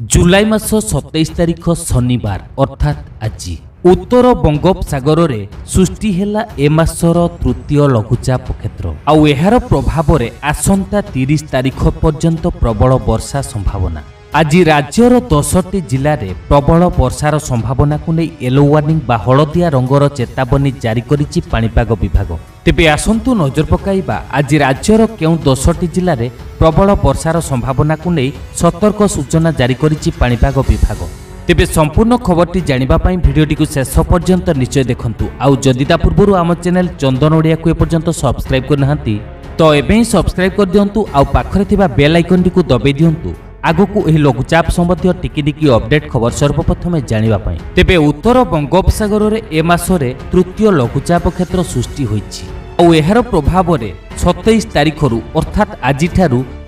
जुलाई मास 27 तारिख शनिवार अर्थात आज उत्तर बंगोपसागर में सृष्टि है ए मासर तृतीय लघुचाप क्षेत्र आउ यार प्रभाव में आसंता 30 तारिख पर्यंत प्रबल वर्षा संभावना। आज राज्यर 10टी जिले में प्रबल वर्षार संभावना को नहीं येलो वार्निंग बा हलदिया रंगर चेतावनी जारी करिछि पाणीपाग विभाग। तेबे आसंतु नजर पकाइबा आज राज्यर केउं 10टी जिले में प्रबल वर्षार संभावना को नहीं सतर्क सूचना जारी करिछि पाणीपाग विभाग। तेबे संपूर्ण खबरटी जानिबा पई भिडियोटी को शेष पर्यंत निश्चय देखंतु। आउ जदि ता पूर्व आम चैनल चंदन ओडिया को एपर्यंत सब्सक्राइब करनाहांती तो एबे ही सब्सक्राइब कर दियंतु आउ पाखरे थिबा बेल आइकन को दबाई दियंतु आगकू एही लघुचाप संबंधी टिकी अपडेट खबर सर्वप्रथम जानिबा पई। तेबे उत्तर बंगोपसागर रे ए मासरे तृतीय लघुचाप क्षेत्र सृष्टि होईछि और एहार प्रभाव रे 27 तारिख अर्थात आज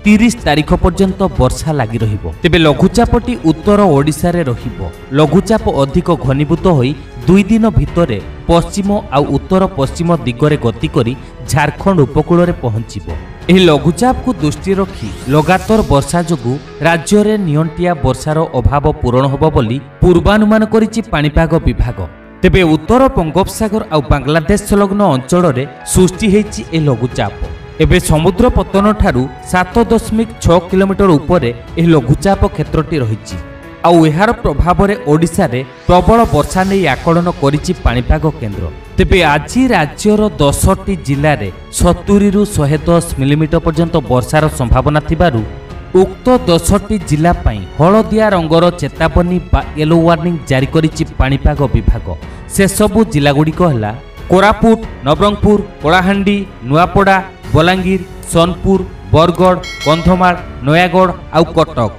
30 तारिख पर्यंत वर्षा लगी रहिबो। तेबे लघुचापटी उत्तर ओडिशा रे रहिबो। लघुचाप अधिक घनीभूत होई 2 दिन भितरे पश्चिम आ उत्तर पश्चिम दिगरे गति करी झारखंड उपकूल रे पहुंचिबो। एही लघुचाप को दृष्टि रखी लगातार वर्षा जोगु राज्य रे नियंटिया वर्षार अभाव पूरण होबो बोली पूर्वानुमान करिछि पाणीपाग विभाग। तेबे उत्तर बंगोपसागर आ बांग्लादेश संलग्न अंचल रे सृष्टि हेछि ए लघुचाप। एबे समुद्र पतन ठारू 7.6 किलोमीटर उपरे एही लघुचाप क्षेत्रटी रहिछि आउ एहार प्रभाव रे ओडिशा रे प्रबल वर्षा नै आकलन करिछि पाणीपाग केन्द्र। तेबे आज राज्यर 10टी जिले रे 70 रु 110 मिलीमीटर पर्यंत वर्षार संभावना थिबारु उक्त 10टी जिला पई हलदिया रंगर चेतावनी बा येलो वार्निंग जारी करिछि पाणीपाग विभाग। से सबु जिला गुड़िक हला कोरापुट, नवरंगपुर, कलाहांडी, नुआपड़ा, बलांगीर, सोनपुर, बरगढ़, कंधमाल, नयागढ़ आउ कटक।